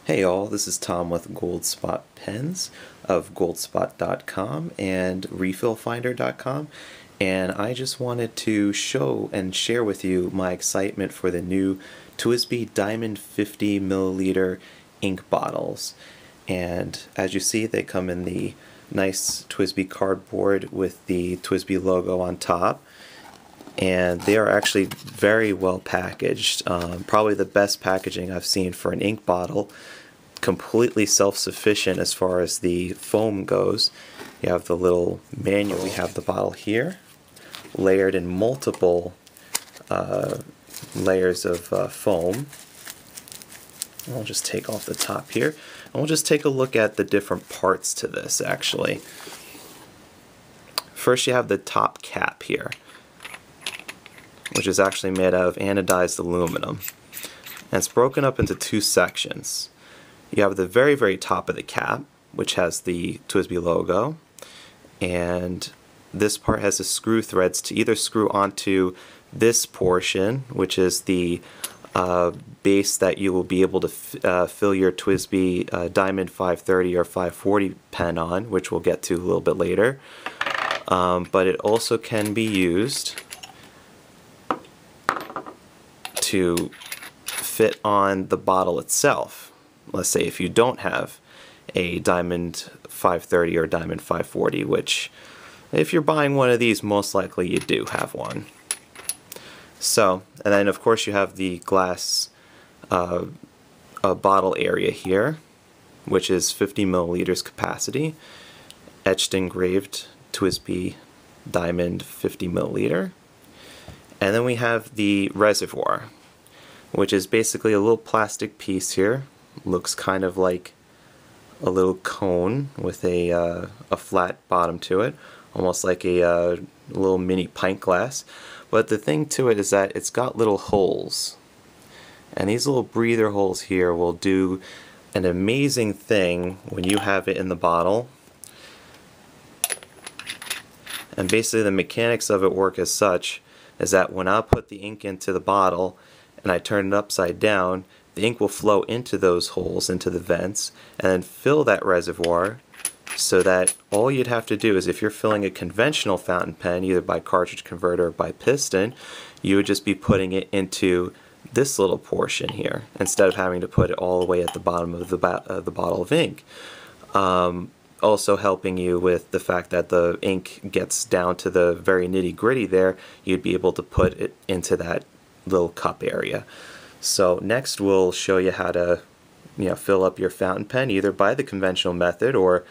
Hey all, this is Tom with Goldspot Pens of goldspot.com and refillfinder.com, and I just wanted to show and share with you my excitement for the new TWSBI Diamond 50 milliliter ink bottles. And as you see, they come in the nice TWSBI cardboard with the TWSBI logo on top. And they are actually very well packaged. Probably the best packaging I've seen for an ink bottle. Completely self-sufficient as far as the foam goes. You have the little manual. We have the bottle here, layered in multiple layers of foam. I'll just take off the top here, and we'll just take a look at the different parts to this actually. First, you have the top cap here, which is actually made out of anodized aluminum. And it's broken up into two sections. You have the very, very top of the cap, which has the TWSBI logo, and this part has the screw threads to either screw onto this portion, which is the base that you will be able to fill your TWSBI Diamond 530 or 540 pen on, which we'll get to a little bit later. But it also can be used to fit on the bottle itself. Let's say if you don't have a Diamond 530 or Diamond 540, which if you're buying one of these, most likely you do have one. So, and then of course you have the glass bottle area here, which is 50 milliliters capacity, etched engraved TWSBI Diamond 50 milliliter. And then we have the reservoir, which is basically a little plastic piece here. Looks kind of like a little cone with a flat bottom to it, almost like a little mini pint glass. But the thing to it is that it's got little holes, and these little breather holes here will do an amazing thing when you have it in the bottle. And basically the mechanics of it work as such is that when I put the ink into the bottle and I turn it upside down, the ink will flow into those holes, into the vents, and then fill that reservoir, so that all you'd have to do is, if you're filling a conventional fountain pen, either by cartridge converter or by piston, you would just be putting it into this little portion here, instead of having to put it all the way at the bottom of the bottle of ink. Also helping you with the fact that the ink gets down to the very nitty-gritty there, you'd be able to put it into that little cup area. So next we'll show you how to fill up your fountain pen either by the conventional method or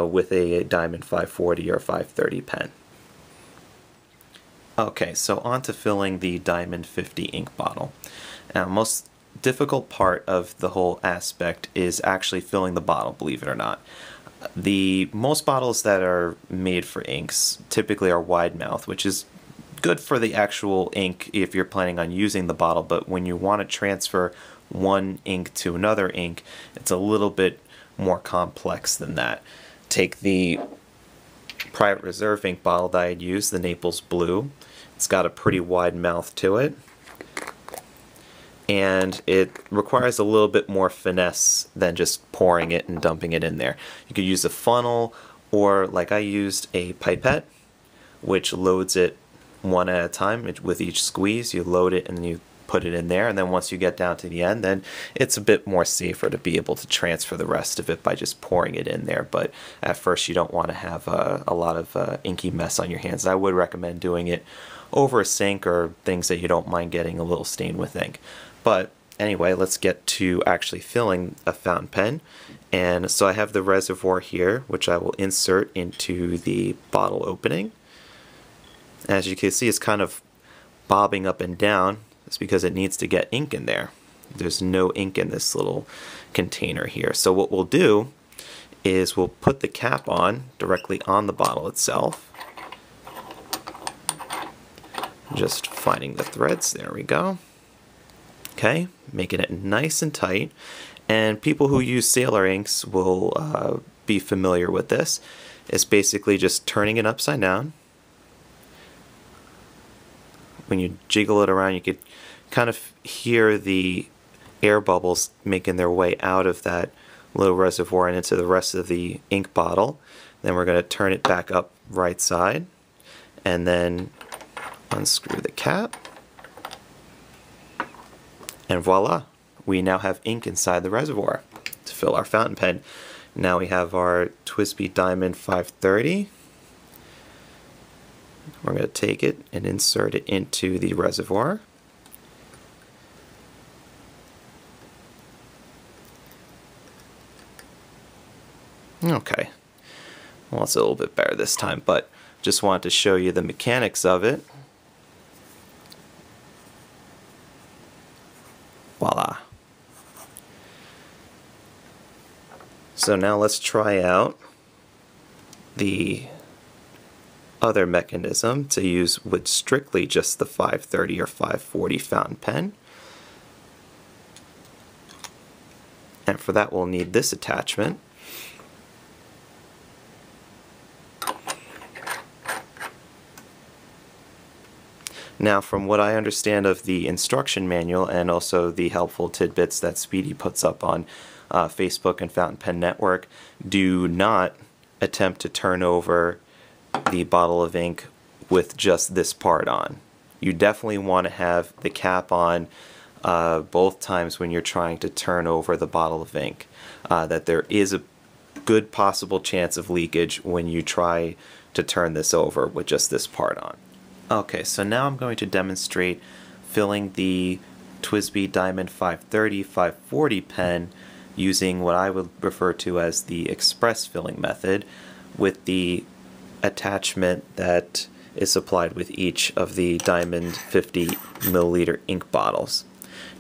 with a Diamond 540 or 530 pen. Okay, so on to filling the Diamond 50 ink bottle. Now, most difficult part of the whole aspect is actually filling the bottle, believe it or not. The most bottles that are made for inks typically are wide mouth, which is good for the actual ink if you're planning on using the bottle, but when you want to transfer one ink to another ink, it's a little bit more complex than that. Take the Private Reserve ink bottle that I had used, the Naples Blue. It's got a pretty wide mouth to it, and it requires a little bit more finesse than just pouring it and dumping it in there. You could use a funnel, or like I used, a pipette, which loads it one at a time. With each squeeze you load it and you put it in there, and then once you get down to the end, then it's a bit more safer to be able to transfer the rest of it by just pouring it in there. But at first you don't want to have a lot of inky mess on your hands. I would recommend doing it over a sink or things that you don't mind getting a little stained with ink. But anyway, let's get to actually filling a fountain pen. And so I have the reservoir here, which I will insert into the bottle opening. As you can see, it's kind of bobbing up and down. It's because it needs to get ink in there. There's no ink in this little container here. So what we'll do is we'll put the cap on directly on the bottle itself. Just finding the threads. There we go. Okay, making it nice and tight. And people who use sailor inks will be familiar with this. It's basically just turning it upside down. When you jiggle it around, you could kind of hear the air bubbles making their way out of that little reservoir and into the rest of the ink bottle. Then we're going to turn it back up right side and then unscrew the cap. And voila, we now have ink inside the reservoir to fill our fountain pen. Now we have our TWSBI Diamond 530. We're going to take it and insert it into the reservoir. Okay, well, it's a little bit better this time, but just wanted to show you the mechanics of it. Voila. So now let's try out the other mechanism to use with strictly just the 530 or 540 fountain pen. And for that we'll need this attachment. Now, from what I understand of the instruction manual and also the helpful tidbits that Speedy puts up on Facebook and Fountain Pen Network, do not attempt to turn over the bottle of ink with just this part on. You definitely want to have the cap on both times when you're trying to turn over the bottle of ink. That there is a good possible chance of leakage when you try to turn this over with just this part on. Okay, so now I'm going to demonstrate filling the TWSBI Diamond 530, 540 pen using what I would refer to as the express filling method with the attachment that is supplied with each of the Diamond 50 milliliter ink bottles.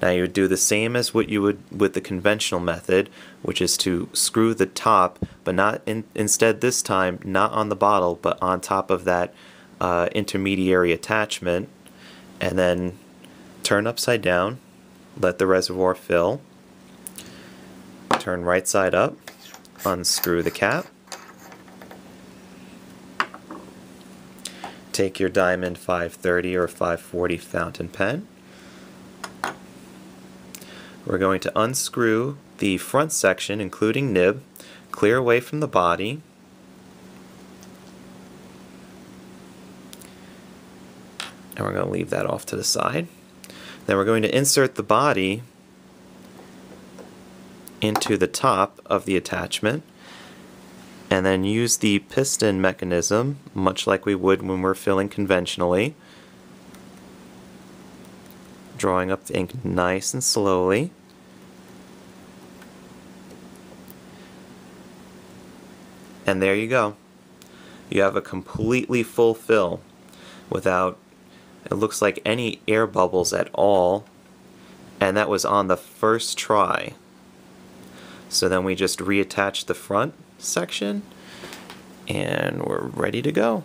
Now you would do the same as what you would with the conventional method, which is to screw the top, but not instead this time, not on the bottle, but on top of that intermediary attachment, and then turn upside down, let the reservoir fill, turn right side up, unscrew the cap, take your Diamond 530 or 540 fountain pen. We're going to unscrew the front section, including nib, clear away from the body, and we're going to leave that off to the side. Then we're going to insert the body into the top of the attachment and then use the piston mechanism, much like we would when we're filling conventionally, drawing up the ink nice and slowly. And there you go. You have a completely full fill without, it looks like, any air bubbles at all, and that was on the first try. So then we just reattach the front section and we're ready to go.